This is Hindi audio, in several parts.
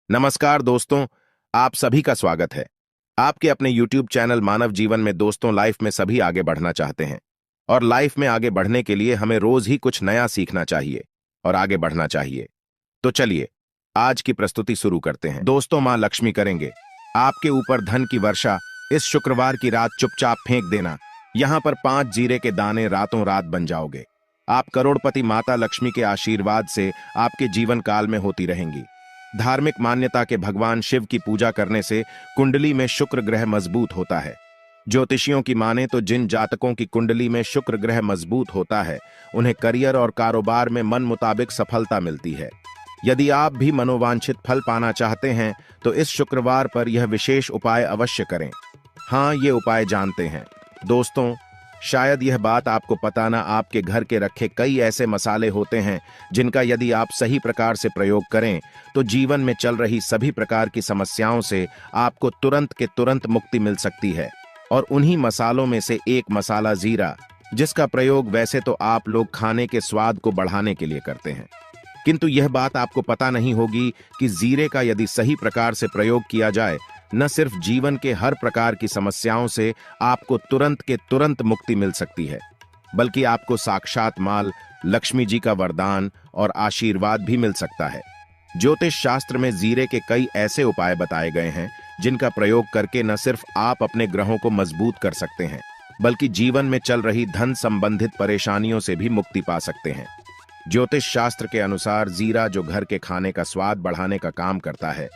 नमस्कार दोस्तों, आप सभी का स्वागत है। आपके अपने YouTube चैनल मानव जीवन में दोस्तों लाइफ में सभी आगे बढ़ना चाहते हैं और लाइफ में आगे बढ़ने के लिए हमें रोज ही कुछ नया सीखना चाहिए और आगे बढ़ना चाहिए। तो चलिए आज की प्रस्तुति शुरू करते हैं। दोस्तों, मां लक्ष्मी करेंगे आपके ऊपर धन की वर्षा। इस शुक्रवार की रात चुपचाप फेंक देना। यहाँ पर 5 जीरे के दाने रातों रात बन जाओगे। आप करोड़पति माता लक्ष्मी के आशीर्वाद से आपके जीवन काल में होती रहेंगी। धार्मिक मान्यता के भगवान शिव की पूजा करने से कुंडली में शुक्र ग्रह मजबूत होता है। ज्योतिषियों की माने तो जिन जातकों की कुंडली में शुक्र ग्रह मजबूत होता है उन्हें करियर और कारोबार में मन मुताबिक सफलता मिलती है। यदि आप भी मनोवांछित फल पाना चाहते हैं तो इस शुक्रवार पर यह विशेष उपाय अवश्य करें। हाँ, ये उपाय जानते हैं दोस्तों। शायद यह बात आपको पता ना, आपके घर के रखे कई ऐसे मसाले होते हैं जिनका यदि आप सही प्रकार से प्रयोग करें तो जीवन में चल रही सभी प्रकार की समस्याओं से आपको तुरंत के तुरंत मुक्ति मिल सकती है। और उन्हीं मसालों में से एक मसाला जीरा, जिसका प्रयोग वैसे तो आप लोग खाने के स्वाद को बढ़ाने के लिए करते हैं, किंतु यह बात आपको पता नहीं होगी कि जीरे का यदि सही प्रकार से प्रयोग किया जाए न सिर्फ जीवन के हर प्रकार की समस्याओं से आपको तुरंत के तुरंत मुक्ति मिल सकती है, बल्कि आपको साक्षात माल लक्ष्मी जी का वरदान और आशीर्वाद भी मिल सकता है। ज्योतिष शास्त्र में जीरे के कई ऐसे उपाय बताए गए हैं जिनका प्रयोग करके न सिर्फ आप अपने ग्रहों को मजबूत कर सकते हैं, बल्कि जीवन में चल रही धन संबंधित परेशानियों से भी मुक्ति पा सकते हैं। ज्योतिष शास्त्र के अनुसार जीरा जो घर के खाने का स्वाद बढ़ाने का काम करता है,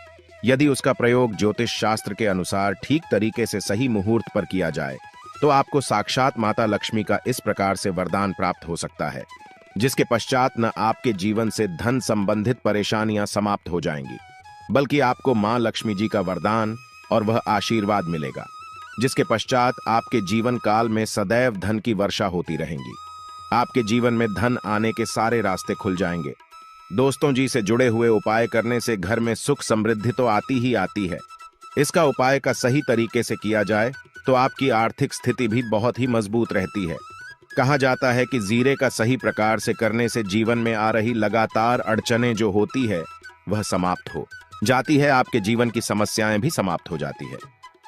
यदि उसका प्रयोग ज्योतिष शास्त्र के अनुसार ठीक तरीके से सही मुहूर्त पर किया जाए तो आपको साक्षात माता लक्ष्मी का इस प्रकार से वरदान प्राप्त हो सकता है, जिसके पश्चात न आपके जीवन से धन संबंधित परेशानियां समाप्त हो जाएंगी, बल्कि आपको मां लक्ष्मी जी का वरदान और वह आशीर्वाद मिलेगा, जिसके पश्चात आपके जीवन काल में सदैव धन की वर्षा होती रहेगी। आपके जीवन में धन आने के सारे रास्ते खुल जाएंगे। दोस्तों जी, से जुड़े हुए उपाय करने से घर में सुख समृद्धि तो आती ही आती है। इसका उपाय का सही तरीके से किया जाए तो आपकी आर्थिक स्थिति भी बहुत ही मजबूत रहती है। कहा जाता है कि जीरे का सही प्रकार से करने से जीवन में आ रही लगातार अड़चनें जो होती है वह समाप्त हो जाती है, आपके जीवन की समस्याएं भी समाप्त हो जाती है।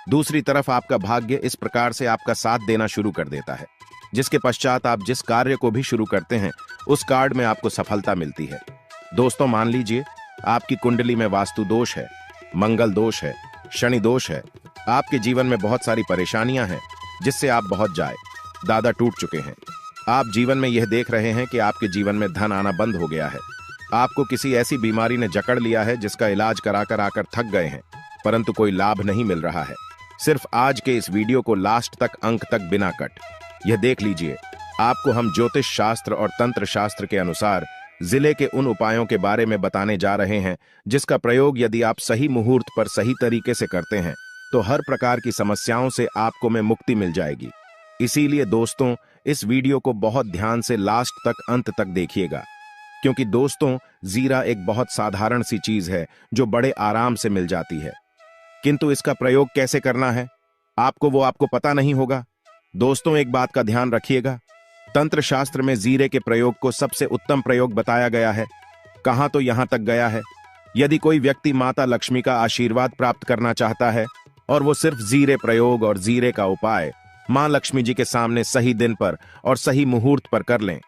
दूसरी तरफ आपका भाग्य इस प्रकार से आपका साथ देना शुरू कर देता है, जिसके पश्चात आप जिस कार्य को भी शुरू करते हैं उस कार्य में आपको सफलता मिलती है। दोस्तों, मान लीजिए आपकी कुंडली में वास्तु दोष है, मंगल दोष है, शनि दोष है, आपके जीवन में बहुत सारी परेशानियां हैं जिससे आप बहुत दादा टूट चुके हैं। आप जीवन में यह देख रहे हैं कि आपके जीवन में धन आना बंद हो गया है। आपको किसी ऐसी बीमारी ने जकड़ लिया है जिसका इलाज कराकर आकर थक गए हैं, परंतु कोई लाभ नहीं मिल रहा है। सिर्फ आज के इस वीडियो को लास्ट तक अंक तक बिना कट यह देख लीजिए। आपको हम ज्योतिष शास्त्र और तंत्र शास्त्र के अनुसार जिले के उन उपायों के बारे में बताने जा रहे हैं जिसका प्रयोग यदि आप सही मुहूर्त पर सही तरीके से करते हैं तो हर प्रकार की समस्याओं से आपको में मुक्ति मिल जाएगी। इसीलिए दोस्तों, इस वीडियो को बहुत ध्यान से लास्ट तक अंत तक देखिएगा, क्योंकि दोस्तों जीरा एक बहुत साधारण सी चीज है जो बड़े आराम से मिल जाती है, किंतु इसका प्रयोग कैसे करना है आपको पता नहीं होगा। दोस्तों, एक बात का ध्यान रखिएगा, तंत्र शास्त्र में जीरे के प्रयोग को सबसे उत्तम प्रयोग बताया गया है। कहां तो यहां तक गया है, यदि कोई व्यक्ति माता लक्ष्मी का आशीर्वाद प्राप्त करना चाहता है और वो सिर्फ जीरे प्रयोग और जीरे का उपाय मां लक्ष्मी जी के सामने सही दिन पर और सही मुहूर्त पर कर लें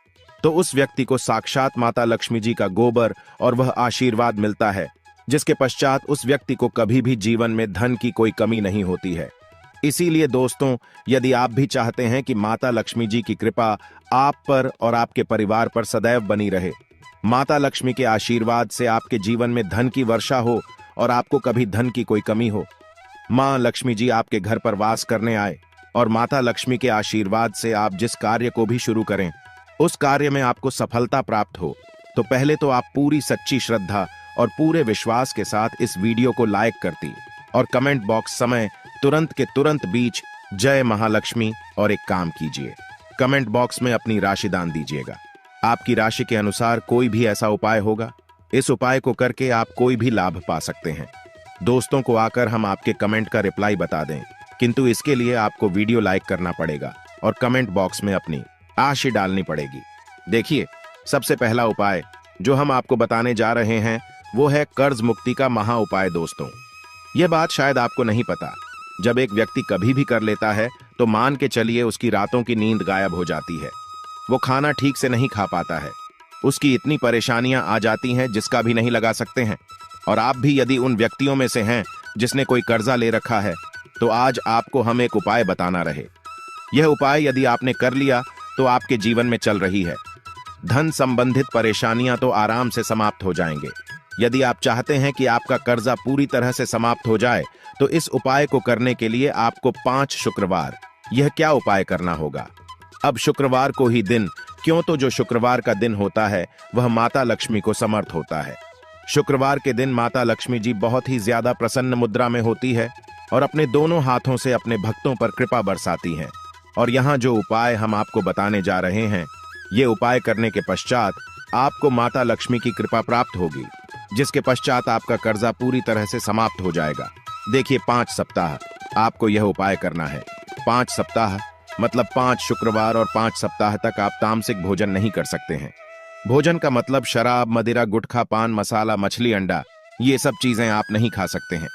तो उस व्यक्ति को साक्षात माता लक्ष्मी जी का गोबर और वह आशीर्वाद मिलता है, जिसके पश्चात उस व्यक्ति को कभी भी जीवन में धन की कोई कमी नहीं होती है। इसीलिए दोस्तों, यदि आप भी चाहते हैं कि माता लक्ष्मी जी की कृपा आप पर और आपके परिवार पर सदैव बनी रहे, माता लक्ष्मी के आशीर्वाद से आपके जीवन में धन की वर्षा हो और आपको कभी धन की कोई कमी हो, मां लक्ष्मी जी आपके घर पर वास करने आए और माता लक्ष्मी के आशीर्वाद से आप जिस कार्य को भी शुरू करें उस कार्य में आपको सफलता प्राप्त हो, तो पहले तो आप पूरी सच्ची श्रद्धा और पूरे विश्वास के साथ इस वीडियो को लाइक करती और कमेंट बॉक्स समय तुरंत के तुरंत बीच जय महालक्ष्मी और एक काम कीजिए, कमेंट बॉक्स में अपनी राशि दान दीजिएगा। आपकी राशि के अनुसार कोई भी ऐसा उपाय होगा, इस उपाय को करके आप कोई भी लाभ पा सकते हैं। दोस्तों को आकर हम आपके कमेंट का रिप्लाई बता दें, किंतु इसके लिए आपको वीडियो लाइक करना पड़ेगा और कमेंट बॉक्स में अपनी राशि डालनी पड़ेगी। देखिए, सबसे पहला उपाय जो हम आपको बताने जा रहे हैं वो है कर्ज मुक्ति का महा उपाय। दोस्तों, यह बात शायद आपको नहीं पता, जब एक व्यक्ति कभी भी कर लेता है तो मान के चलिए उसकी रातों की नींद गायब हो जाती है। वो खाना ठीक से नहीं खा पाता है, उसकी इतनी परेशानियां आ जाती हैं जिसका भी नहीं लगा सकते हैं। और आप भी यदि उन व्यक्तियों में से हैं जिसने कोई कर्जा ले रखा है, तो आज आपको हम एक उपाय बताना रहे। यह उपाय यदि आपने कर लिया तो आपके जीवन में चल रही है धन संबंधित परेशानियां तो आराम से समाप्त हो जाएंगे। यदि आप चाहते हैं कि आपका कर्जा पूरी तरह से समाप्त हो जाए, तो इस उपाय को करने के लिए आपको 5 शुक्रवार यह क्या उपाय करना होगा। अब शुक्रवार को ही दिन, क्यों तो जो शुक्रवार का दिन होता है वह माता लक्ष्मी को समर्थ होता है। शुक्रवार के दिन माता लक्ष्मी जी बहुत ही ज्यादा प्रसन्न मुद्रा में होती है और अपने दोनों हाथों से अपने भक्तों पर कृपा बरसाती हैं। और यहाँ जो उपाय हम आपको बताने जा रहे हैं, ये उपाय करने के पश्चात आपको माता लक्ष्मी की कृपा प्राप्त होगी, जिसके पश्चात आपका कर्जा पूरी तरह से समाप्त हो जाएगा। देखिए, 5 सप्ताह आपको यह उपाय करना है। 5 सप्ताह मतलब 5 शुक्रवार और 5 सप्ताह तक आप तामसिक भोजन नहीं कर सकते हैं। भोजन का मतलब शराब, मदिरा, गुटखा, पान मसाला, मछली, अंडा, ये सब चीजें आप नहीं खा सकते हैं।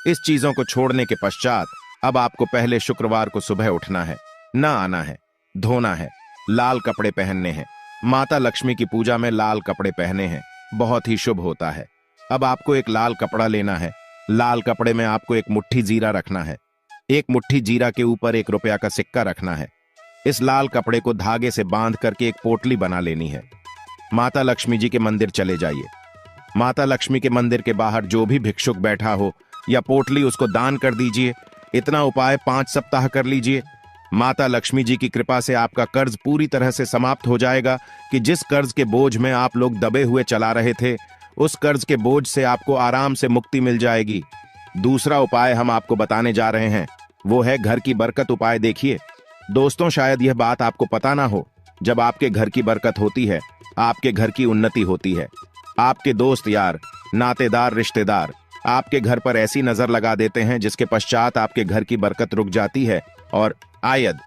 इस चीजों को छोड़ने के पश्चात अब आपको पहले शुक्रवार को सुबह उठना है, ना आना है, धोना है, लाल कपड़े पहनने हैं। माता लक्ष्मी की पूजा में लाल कपड़े पहने हैं, बहुत ही शुभ होता है। अब आपको एक लाल कपड़ा लेना है। लाल कपड़े में आपको एक मुट्ठी जीरा रखना है। एक मुट्ठी जीरा के ऊपर 1 रुपया का सिक्का रखना है। इस लाल कपड़े को धागे से बांध करके एक पोटली बना लेनी है। माता लक्ष्मी जी के मंदिर चले जाइए। माता लक्ष्मी के मंदिर के बाहर जो भी भिक्षुक बैठा हो या पोटली, उसको दान कर दीजिए। इतना उपाय 5 सप्ताह कर लीजिए। माता लक्ष्मी जी की कृपा से आपका कर्ज पूरी तरह से समाप्त हो जाएगा कि जिस कर्ज के बोझ में आप लोग दबे हुए चला रहे थे, उस कर्ज के बोझ से आपको आराम से मुक्ति मिल जाएगी। दूसरा उपाय हम आपको बताने जा रहे हैं, वो है घर की बरकत उपाय। देखिए दोस्तों, शायद यह बात आपको पता ना हो, जब आपके घर की बरकत होती है, आपके घर की उन्नति होती है। आपके दोस्त यार, नातेदार, रिश्तेदार आपके घर पर ऐसी नजर लगा देते हैं जिसके पश्चात आपके घर की बरकत रुक जाती है। और आयद,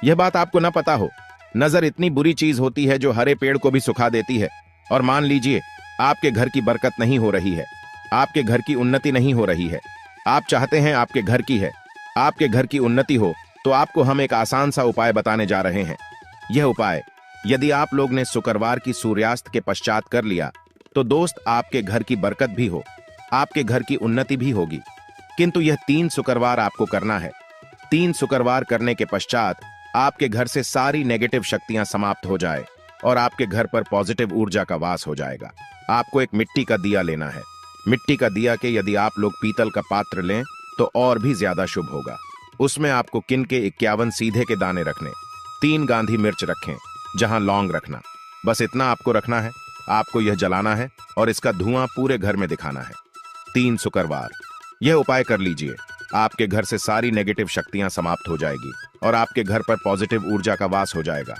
यह बात आपको ना पता हो, नजर इतनी बुरी चीज होती है जो हरे पेड़ को भी सुखा देती है। और मान लीजिए आपके घर की बरकत नहीं हो रही है, आपके घर की उन्नति नहीं हो रही है, आप चाहते हैं आपके घर की है, आपके घर की उन्नति हो, तो आपको हम एक आसान सा उपाय बताने जा रहे हैं। यह उपाय यदि आप लोग ने शुक्रवार की सूर्यास्त के पश्चात कर लिया, तो दोस्त आपके घर की बरकत भी हो, आपके घर की उन्नति भी होगी। किंतु यह 3 शुक्रवार आपको करना है। 3 शुक्रवार करने के पश्चात आपके घर से सारी नेगेटिव शक्तियां समाप्त हो जाए और आपके घर पर पॉजिटिव ऊर्जा का वास हो जाएगा। आपको एक मिट्टी का दिया लेना है। मिट्टी का दिया के यदि आप लोग पीतल का पात्र लें तो और भी ज्यादा शुभ होगा। उसमें आपको किन के 51 सीधे के दाने रखने, 3 गांधी मिर्च रखें, जहां लौंग रखना। बस इतना आपको रखना है। आपको यह जलाना है और इसका धुआं पूरे घर में दिखाना है। 3 शुक्रवार यह उपाय कर लीजिए। आपके घर से सारी नेगेटिव शक्तियां समाप्त हो जाएगी और आपके घर पर पॉजिटिव ऊर्जा का वास हो जाएगा।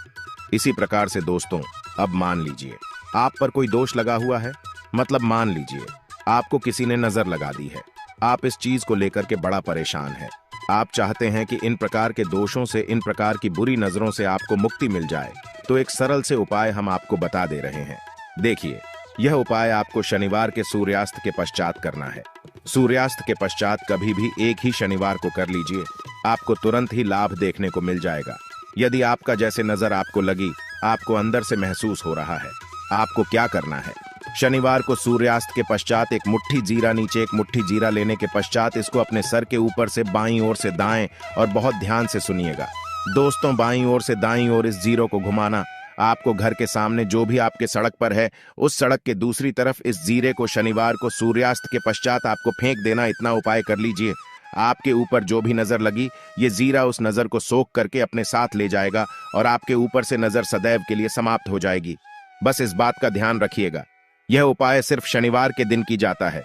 इसी प्रकार से दोस्तों, अब मान लीजिए आप पर कोई दोष लगा हुआ है, मतलब मान लीजिए आपको किसी ने नजर लगा दी है। आप इस चीज को लेकर के बड़ा परेशान है। आप चाहते हैं कि इन प्रकार के दोषों से, इन प्रकार की बुरी नजरों से आपको मुक्ति मिल जाए। तो एक सरल से उपाय हम आपको बता दे रहे हैं। देखिए, यह उपाय आपको शनिवार के सूर्यास्त के पश्चात करना है। सूर्यास्त के पश्चात कभी भी एक ही शनिवार को कर लीजिए, आपको तुरंत ही लाभ देखने को मिल जाएगा। यदि आपका जैसे नजर आपको लगी, आपको अंदर से महसूस हो रहा है, आपको क्या करना है? शनिवार को सूर्यास्त के पश्चात एक मुट्ठी जीरा, नीचे एक मुट्ठी जीरा लेने के पश्चात इसको अपने सर के ऊपर से बाईं ओर से दाएं, और बहुत ध्यान से सुनिएगा दोस्तों, बाईं ओर से दाईं ओर इस जीरो को घुमाना। आपको घर के सामने जो भी आपके सड़क पर है, उस सड़क के दूसरी तरफ इस जीरे को शनिवार को सूर्यास्त के पश्चात आपको फेंक देना। इतना उपाय कर लीजिए। आपके ऊपर जो भी नजर लगी, ये जीरा उस नजर को सोख करके अपने साथ ले जाएगा और आपके ऊपर से नजर सदैव के लिए समाप्त हो जाएगी। बस इस बात का ध्यान रखिएगा, यह उपाय सिर्फ शनिवार के दिन की जाता है।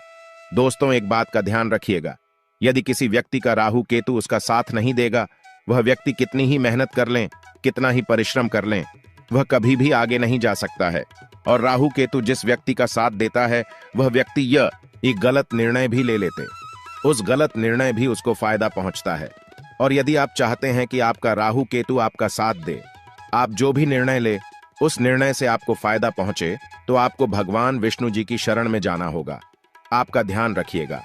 दोस्तों, एक बात का ध्यान रखिएगा, यदि किसी व्यक्ति का राहु केतु उसका साथ नहीं देगा, वह व्यक्ति कितनी ही मेहनत कर लें, कितना ही परिश्रम कर लें, वह कभी भी आगे नहीं जा सकता है। और राहु केतु जिस व्यक्ति का साथ देता है, वह व्यक्ति यह एक गलत निर्णय भी ले लेते, उस गलत निर्णय भी उसको फायदा पहुंचता है। और यदि आप चाहते हैं कि आपका राहु केतु आपका साथ दे, आप जो भी निर्णय ले उस निर्णय से आपको फायदा पहुंचे, तो आपको भगवान विष्णु जी की शरण में जाना होगा। आपका ध्यान रखिएगा।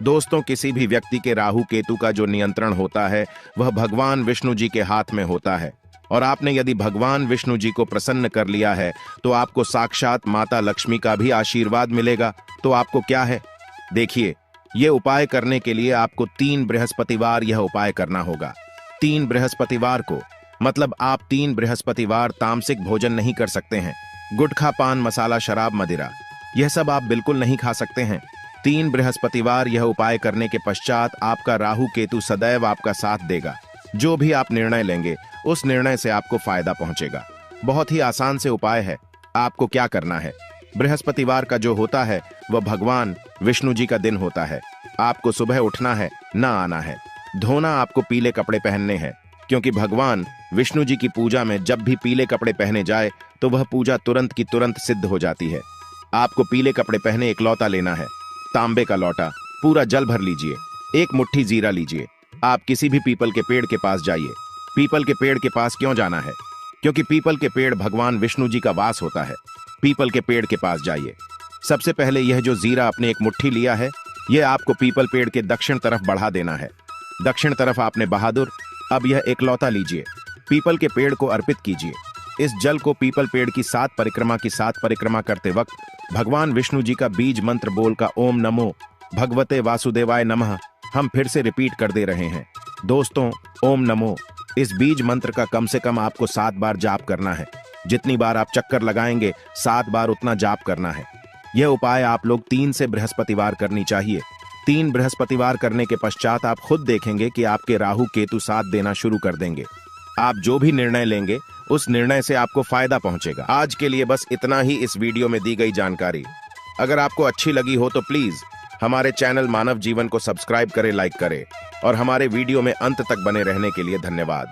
दोस्तों, किसी भी व्यक्ति के राहु केतु का जो नियंत्रण होता है वह भगवान विष्णु जी के हाथ में होता है, और आपने यदि भगवान विष्णु जी को प्रसन्न कर लिया है तो आपको साक्षात माता लक्ष्मी का भी आशीर्वाद मिलेगा। तो आपको क्या है, देखिए, ये उपाय करने के लिए आपको 3 बृहस्पतिवार यह उपाय करना होगा। 3 बृहस्पतिवार को, मतलब आप 3 बृहस्पतिवार तामसिक भोजन नहीं कर सकते हैं। गुटखा, पान मसाला, शराब, मदिरा, यह सब आप बिल्कुल नहीं खा सकते हैं। 3 बृहस्पतिवार यह उपाय करने के पश्चात आपका राहु केतु सदैव आपका साथ देगा। जो भी आप निर्णय लेंगे उस निर्णय से आपको फायदा पहुंचेगा। बहुत ही आसान से उपाय है। आपको क्या करना है, बृहस्पतिवार का जो होता है वह भगवान विष्णु जी का दिन होता है। आपको सुबह उठना है, ना आना है। धोना, आपको पीले कपड़े पहनने हैं, क्योंकि भगवान विष्णु जी की पूजा में जब भी पीले कपड़े पहने जाए तो वह पूजा तुरंत की तुरंत सिद्ध हो जाती है। आपको पीले कपड़े पहने एक लौटा लेना है, तांबे का लौटा, पूरा जल भर लीजिए। 1 मुट्ठी जीरा लीजिए। आप किसी भी पीपल के पेड़ के पास जाइए। पीपल के पेड़ के पास क्यों जाना है, क्योंकि पीपल के पेड़ भगवान विष्णु जी का वास होता है। पीपल के पेड़ के पास जाइए। सबसे पहले यह जो जीरा आपने 1 मुट्ठी लिया है, यह आपको पीपल पेड़ के दक्षिण तरफ बढ़ा देना है। दक्षिण तरफ आपने बहादुर। अब यह एक लौटा लीजिए, पीपल के पेड़ को अर्पित कीजिए। इस जल को पीपल पेड़ की 7 परिक्रमा की 7 परिक्रमा करते वक्त भगवान विष्णु जी का बीज मंत्र बोल का ओम नमो भगवते वासुदेवाय नमः हम फिर से रिपीट कर दे रहे हैं। दोस्तों, ओम नमो, इस बीज मंत्र का कम से कम आपको 7 बार जाप करना है। जितनी बार आप चक्कर लगाएंगे 7 बार उतना जाप करना है। यह उपाय आप लोग 3 से बृहस्पतिवार करनी चाहिए। 3 बृहस्पतिवार करने के पश्चात आप खुद देखेंगे कि आपके राहु केतु साथ देना शुरू कर देंगे। आप जो भी निर्णय लेंगे उस निर्णय से आपको फायदा पहुंचेगा। आज के लिए बस इतना ही इस वीडियो में दी गई जानकारी। अगर आपको अच्छी लगी हो तो प्लीज हमारे चैनल मानव जीवन को सब्सक्राइब करें, लाइक करें, और हमारे वीडियो में अंत तक बने रहने के लिए धन्यवाद।